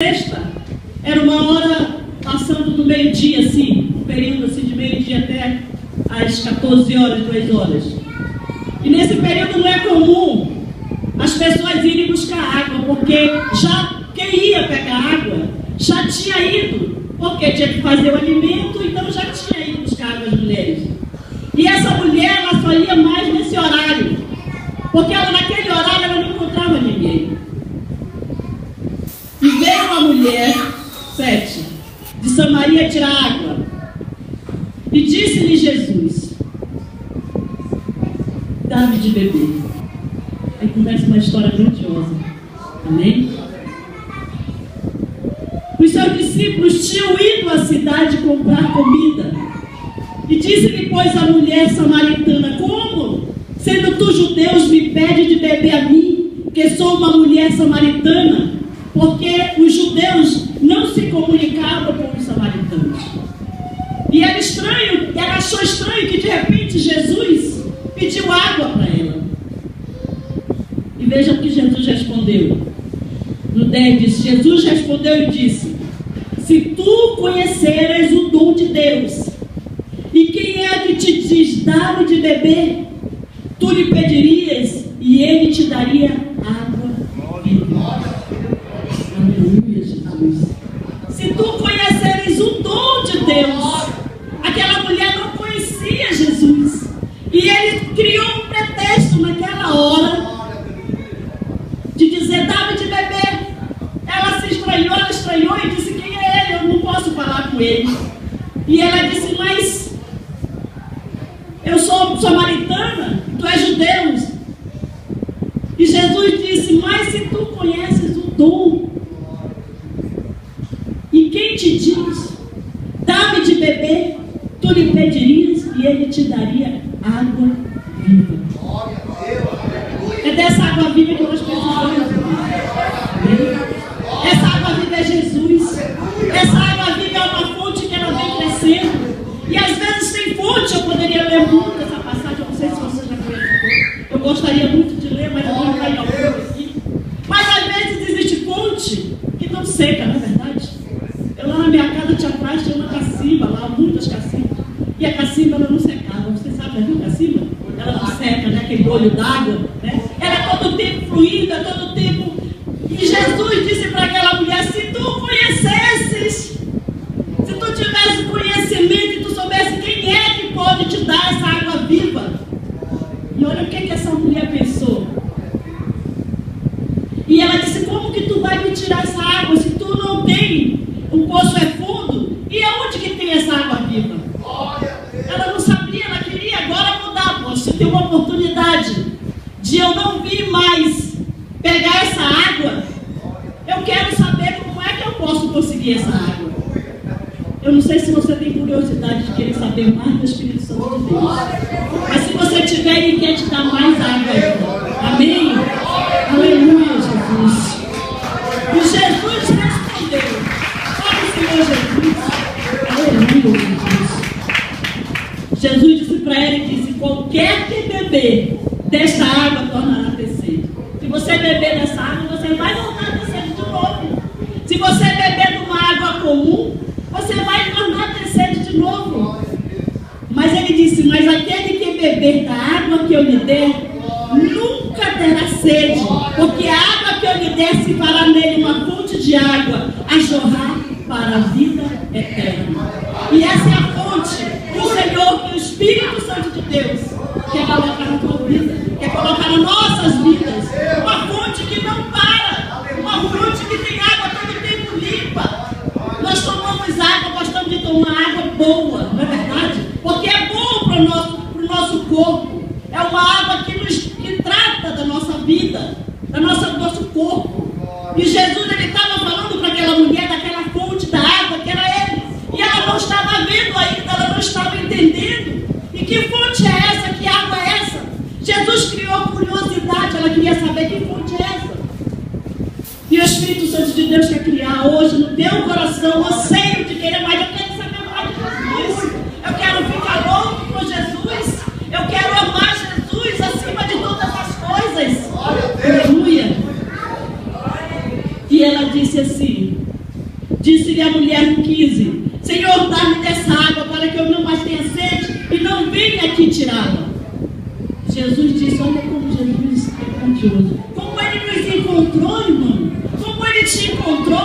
sexta, era uma hora passando do meio-dia, assim, um período assim, de meio-dia até às 14 horas, 2 horas. E nesse período não é comum as pessoas irem buscar água, porque já quem ia pegar água já tinha ido, porque tinha que fazer o alimento, então já tinha ido buscar água as mulheres. E essa mulher, ela só ia mais nesse horário, porque ela, naquele horário ela não encontrava ninguém. E veio uma mulher, 7, de Samaria tirar água. E disse-lhe Jesus: dá-me de beber. Aí começa uma história grandiosa. Amém? Os seus discípulos tinham ido à cidade comprar comida. E disse-lhe, pois, a mulher samaritana: como, sendo tu judeus, me pede de beber a mim, que sou uma mulher samaritana? Porque os judeus não se comunicavam com os samaritanos. E era estranho, ela achou estranho que de repente Jesus pediu água para ela. E veja o que Jesus respondeu. No 10 diz: Jesus respondeu e disse: se tu conheceres o dom de Deus, e quem é que te diz, dá-me de beber, tu lhe pedirias e ele te daria água viva. Aleluia, Jesus. Se tu conheceres o dom de Deus, aquela mulher não conhecia Jesus, e ele criou um pretexto naquela hora de dizer: dá-me de beber. Ela se estranhou, ela estranhou e disse: quem é ele? Eu não posso falar com ele. E ela disse: mas eu sou samaritana, tu és judeu. E Jesus disse: mas se tu conheces o dom, e quem te diz, dá-me de beber, tu lhe pedirias e ele te daria água viva. É dessa água viva que nós precisamos. Essa água viva é Jesus. Essa água viva é uma fonte que ela vem crescendo. E às vezes tem fonte. Eu poderia ler muito essa passagem, eu não sei se você já conhece. Eu gostaria muito de ler, mas eu vou cair alguma aqui. Mas às vezes existe fonte que não seca, não é verdade? Eu lá na minha casa tinha atrás, tinha uma cacimba lá, muitas cacimbas. E a cacimba ela não secava. Você sabe, viu, cacimba? Ela não seca, né? Aquele olho d'água, né? Ela é todo o tempo fluindo, é todo o tempo. E Jesus disse para aquela mulher: se tu conhecesses, se tu tivesse conhecimento e tu soubesse quem é que pode te dar essa água viva. E olha o que essa mulher pensou. E ela disse: como que tu vai me tirar essa água se tu não tem? O poço é fundo. E aonde que tem essa água viva? Ela não sabia, ela queria agora mudar. Poxa, tem uma oportunidade de eu não vir mais pegar essa água. Eu quero saber como é que eu posso conseguir essa água. Eu não sei se você tem curiosidade de querer saber mais do Espírito Santo de Deus. Mas se você tiver, ele quer te dar mais água ainda. Amém? Aleluia, Jesus. E Jesus respondeu: olha o Senhor Jesus. Aleluia, Jesus. Jesus disse para ela e disse: qualquer que beber desta água tornará a ter sede. Se você beber dessa água, você vai tornar a ter sede de novo. Se você beber de uma água comum, você vai tornar a ter sede de novo. Mas ele disse: mas aquele que beber da água que eu lhe der, nunca terá sede, porque a água que eu lhe der se fará nele uma fonte de água a jorrar para a vida eterna. E essa é a fonte do Senhor, que o Espírito Santo de Deus quer colocar na tua vida, quer colocar nas nossas vidas. Uma fonte que não para, uma fonte que tem água todo tempo limpa. Nós tomamos água, gostamos de tomar água boa, não é verdade? Porque é bom para o nosso corpo. É uma água que trata da nossa vida, do nosso corpo. E Jesus, ele estava falando para aquela mulher daquela fonte da água que era ele. E ela não estava vendo ainda, ela não estava entendendo. E que fonte é essa? Que água é essa? Jesus criou curiosidade, ela queria saber que fonte é essa. E o Espírito Santo de Deus quer criar hoje no teu coração o anseio de querer mais. Eu quero saber mais de Jesus. Eu quero ficar louco com Jesus. Eu quero amar Jesus acima de todas as coisas. Aleluia. E ela disse assim: Disse-lhe a mulher no 15: Senhor, dá-me dessa água para que eu não mais tenha sede e não venha aqui tirá-la. Jesus disse: olha como Jesus é grandioso. Como ele nos encontrou, irmão. Como ele te encontrou.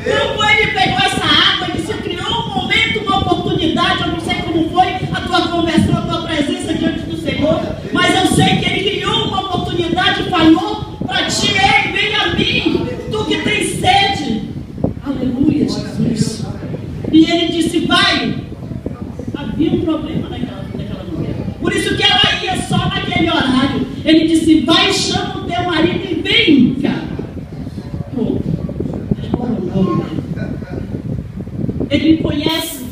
Como ele pegou essa água e disse: criou um momento, uma oportunidade. Eu não sei como foi a tua conversão, a tua presença diante do Senhor, mas eu sei que ele criou uma oportunidade e falou para ti: ei, vem a mim, tu que tens sede. Aleluia, Jesus. E ele disse: vai. Havia um problema naquela mulher. Por isso que ela ia só naquele horário. Ele disse: vai, chama o teu marido e vem cá. Pô, ele me conhece.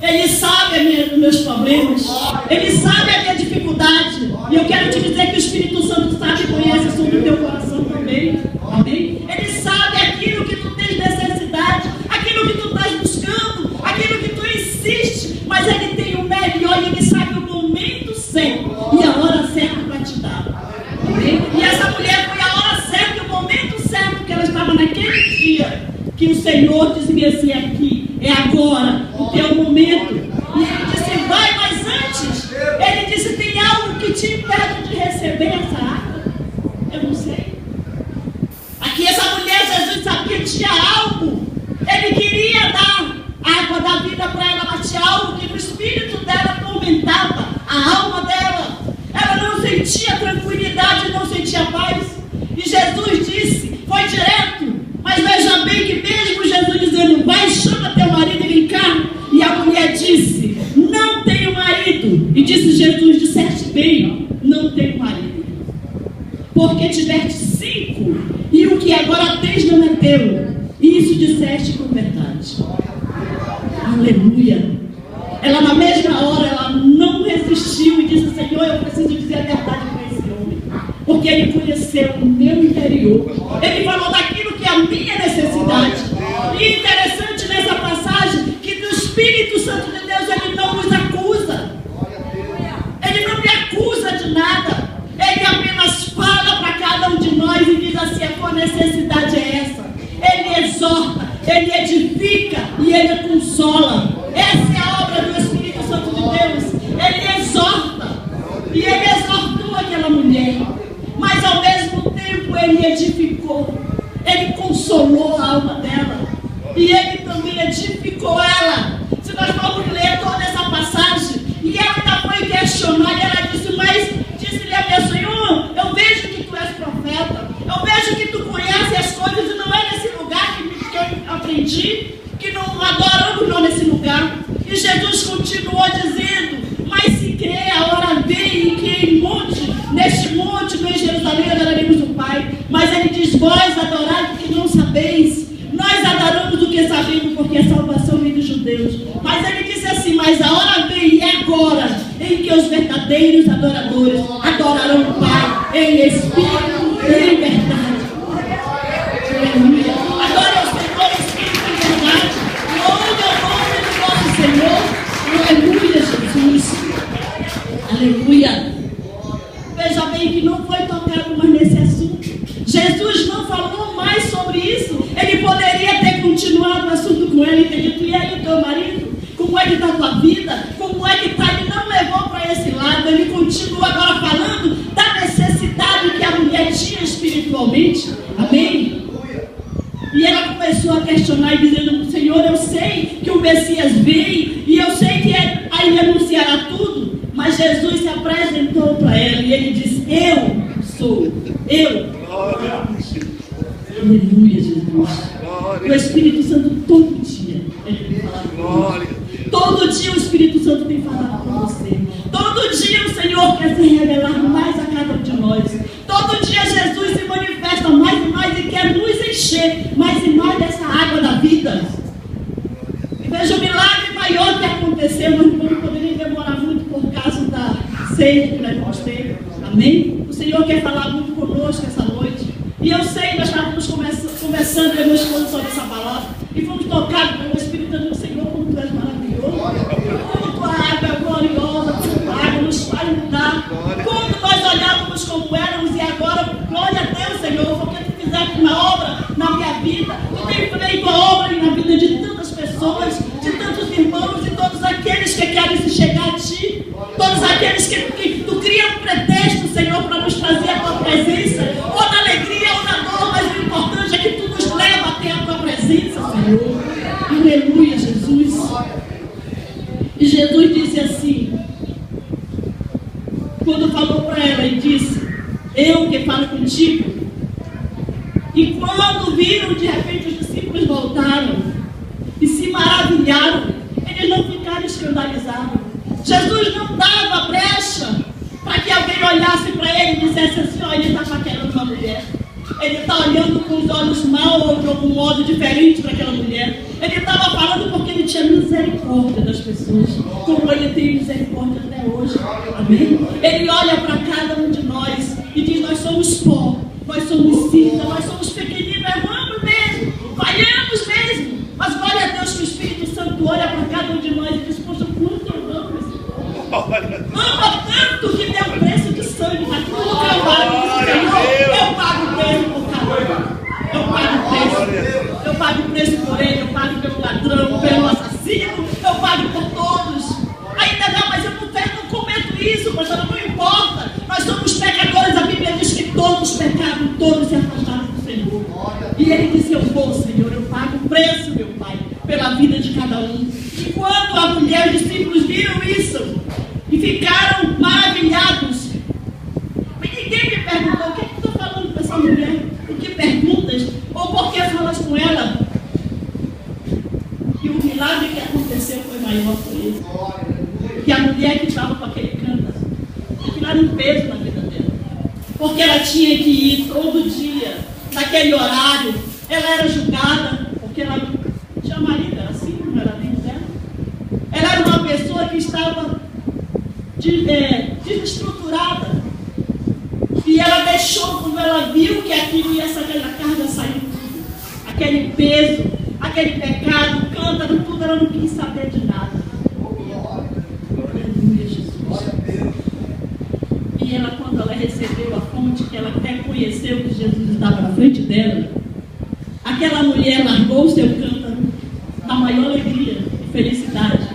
Ele sabe os meus problemas. Ele sabe a minha dificuldade. E eu quero te dizer que o Espírito Santo sabe e conhece sobre o teu coração também. Amém? Ele sabe aquilo que tu tens necessidade, aquilo que tu estás buscando, aquilo que tu insiste. Mas ele tem o melhor e ele sabe o momento certo e a hora certa para te dar. Amém? E essa mulher foi a hora certa e o momento certo que ela estava naquele dia que o Senhor dizia assim: aqui, é agora, o teu momento. E ele disse: vai, mas antes, ele disse: tem algo que te impede de receber essa água? Eu não sei. Aqui essa mulher, Jesus sabia que tinha algo. Ele queria dar água da vida para ela, mas tinha algo que no espírito dela atormentava a alma dela. Ela não sentia tranquilidade, não sentia paz. E Jesus disse, foi direto. Mas veja bem que mesmo Jesus dizendo: vai, chama teu marido e vem cá. E a mulher disse: não tenho marido. E disse Jesus: disseste bem, não tenho marido, porque tiveste 5 e o que agora tens não é teu. E isso disseste com verdade. Aleluia. Ela na mesma hora, ela não resistiu e disse: Senhor, eu preciso dizer a verdade para esse homem, porque ele conheceu o meu interior. Ele falou daquilo que é a minha necessidade. E interessante nessa passagem que do Espírito Santo de Deus, ele não nos acusa. Ele não me acusa de nada. Ele apenas fala para cada um de nós e diz assim: a tua necessidade é essa. Ele exorta, ele edifica e ele consola. Essa é a obra do Espírito Santo de Deus. Ele exorta. E ele exortou aquela mulher. Mas ao mesmo tempo ele edificou. Ele consolou a alma dela. E ele também edificou ela. Se nós formos ler toda essa passagem, e ela ainda foi questionar, e ela disse: mas disse-lhe a meu Senhor, eu vejo que tu és profeta, eu vejo que tu conheces as coisas, e não é nesse lugar que eu aprendi, que não adoramos não nesse lugar. E Jesus continuou dizendo: mas se crê, a hora vem em que neste monte, no Jerusalém, adoraremos o Pai. Mas ele diz: vós adorais o que não sabeis, nós adoramos o que sabemos, porque a salvação vem dos judeus. Mas ele disse assim: mas a hora vem, e agora, em que os verdadeiros adoradores adorarão o Pai em espírito e em verdade. Aleluia. Adore o Senhor em espírito e em verdade. Louve o nome do nosso Senhor. Aleluia, Jesus. Aleluia. Veja bem que não foi tocado mais nesse assunto. Jesus não falou mais sobre isso. Ele poderia ter continuado o assunto com ela e ter dito: e aí, teu marido? Como é que está a tua vida? Como é que está? Ele não levou para esse lado. Ele continua agora falando da necessidade que a mulher tinha espiritualmente. Amém? E ela começou a questionar e dizendo: Senhor, eu sei que o Messias veio e eu sei que ele anunciará tudo. Mas Jesus se apresentou para ela e ele disse: eu sou. Eu. Aleluia, Jesus. O Espírito Santo todo dia ele tem falado com você. Todo dia o Espírito Santo tem falado com você. Todo dia o Senhor quer se revelar mais a cada um de nós. Todo dia Jesus se manifesta mais e mais e quer nos encher mais e mais dessa água da vida. E veja o milagre maior que aconteceu, mas não poderia demorar muito por causa da ceia que nós vamos ter. Amém? O Senhor quer falar muito conosco essa noite. E eu sei, nós estávamos conversando com a minha esposa sobre essa palavra e fomos tocados pelo Espírito do Senhor, como tu és maravilhoso, como tua água é gloriosa, como tua água nos faz mudar, como nós olhávamos como éramos e agora, glória a Deus, Senhor, porque tu fizeste uma obra na minha vida, tu tens feito a obra em na vida de tantas pessoas, de tantos irmãos e todos aqueles que querem se chegar a Ti, todos aqueles que Tu cria um pretexto, Senhor, para nos trazer a Tua presença, ou na alegria ou na dor, mas o importante é que Tu nos leva até a Tua presença, Senhor. Aleluia, Jesus. E Jesus disse assim, quando falou para ela, e disse: eu que falo contigo. E quando viram, de repente os discípulos voltaram e se maravilharam. Eles não ficaram escandalizados. Jesus não dava brecha para que alguém olhasse para ele e dissesse assim: ó, ele está paquerando uma mulher. Ele está olhando com os olhos maus ou de algum modo diferente para aquela mulher. Ele estava falando porque ele tinha misericórdia das pessoas, como ele tem misericórdia até hoje. Amém? Ele olha para cada um de nós e diz: nós somos pó, nós somos cinza, nós somos pequeninos, erramos mesmo, falhamos mesmo. Mas glória a Deus que o Espírito Santo olha para cada um de nós e diz: poxa, quanto eu amo esse povo. Ama tanto que deu preço de sangue para tudo no Calvário. Senhor, eu pago o preço por cada um. Eu pago o preço. Eu pago o preço por ele, eu pago pelo ladrão, pelo assassino, eu pago por todos. Ainda não, mas eu não cometo isso, mas não importa. Nós somos pecadores, a Bíblia diz que todos pecaram, todos se afastaram do Senhor. E ele disse: eu vou, Senhor, eu pago o preço, meu Pai, pela vida de cada um. E quando a mulher e os discípulos viram isso e ficaram maravilhados, mas ninguém me perguntou: o que tu está falando com essa mulher? O que perguntas? Ou por que falas com ela? E o milagre que aconteceu foi maior por isso. Que a mulher que estava com aquele cântaro, aquilo era um peso na vida dela. Porque ela tinha que ir todo dia, naquele horário. Ela era julgada, porque ela tinha marido, era assim, não era nem dela. Ela era uma pessoa que estava desestruturada. E ela deixou, quando ela viu que aquilo ia, aquela carga saiu tudo. Aquele peso, aquele pecado, o cântaro, tudo, ela não quis saber de nada. Aleluia, Jesus. E ela, quando ela recebeu a fonte, que ela até conheceu que Jesus estava na frente dela, aquela mulher largou o seu cântaro na maior alegria e felicidade.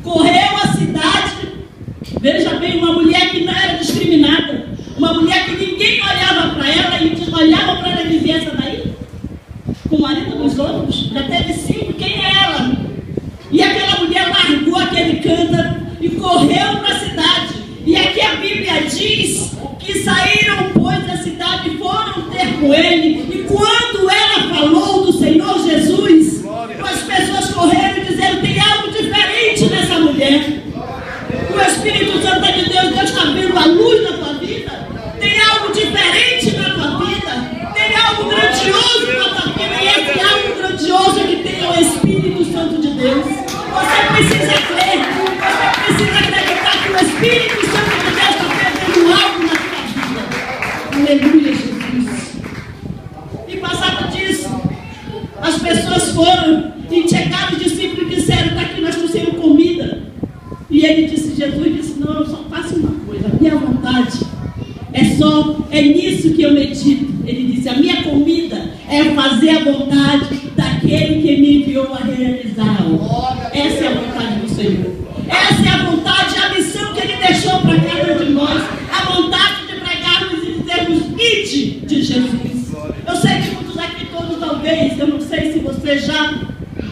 Correu a cidade. Veja bem, uma mulher que não era discriminada. Uma mulher que ninguém olhava para ela e olhava para ela e dizia: essa daí? Com o marido dos outros? Já teve 5, quem é ela? E aquela mulher largou aquele cântaro e correu para a cidade. E aqui a Bíblia diz que saíram, pois, da cidade e foram ter com ele. E quando ela falou do Senhor Jesus, as pessoas correram e disseram: tem algo diferente nessa mulher. O Espírito Santo de Deus está vendo a luz na tua vida. Tem algo diferente na tua vida. Tem algo grandioso na tua vida. E esse algo grandioso que tem é o Espírito Santo de Deus. Você precisa crer. Você precisa acreditar que o Espírito Santo de Deus está fazendo algo na tua vida. Aleluia, Jesus. E passado disso, as pessoas foram e chegaram os discípulos e disseram: está aqui, nós trouxemos comida. E ele disse, Jesus disse: não, eu só faço uma coisa, a minha vontade é nisso que eu medito. Ele disse: a minha comida é fazer a vontade daquele que me enviou a realizar. Essa é a vontade do Senhor. Essa é a vontade, a missão que Ele deixou para cada um de nós. A vontade de pregarmos e dizermos: ide de Jesus. Eu sei que muitos aqui, todos talvez, eu não sei se você já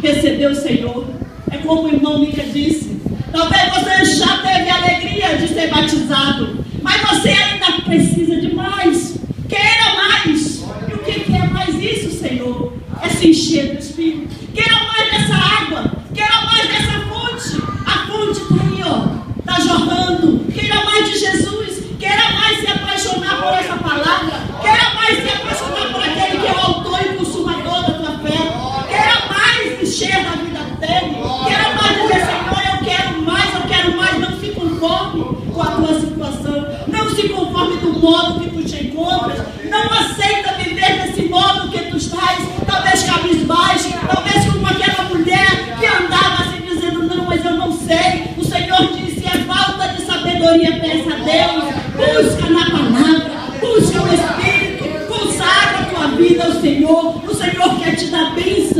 recebeu o Senhor. É como o irmão Mica disse: talvez você já teve a alegria de ser batizado, mas você ainda precisa de mais. Queira mais. E o que é mais isso, Senhor? É se encher do Espírito. Queira mais dessa água. Queira mais dessa fonte. A fonte está aí, ó. Está jorrando. Queira mais de Jesus. Queira mais se apaixonar por essa palavra. Queira mais se apaixonar por aquele que é o autor e consumador da tua fé. Queira mais encher da vida dele. Queira mais dizer: Senhor, eu quero mais. Não se conforme com a tua situação. Não se conforme do modo que tu te encontras. Não aceita viver desse modo que tu estás. Talvez cabisbaixo. Talvez como aquela mulher que andava assim dizendo: não, mas eu não sei. O Senhor disse: é falta de sabedoria, peça a Deus. Busca na palavra. Busca o Espírito. Consagra a tua vida ao Senhor. O Senhor quer te dar bênção.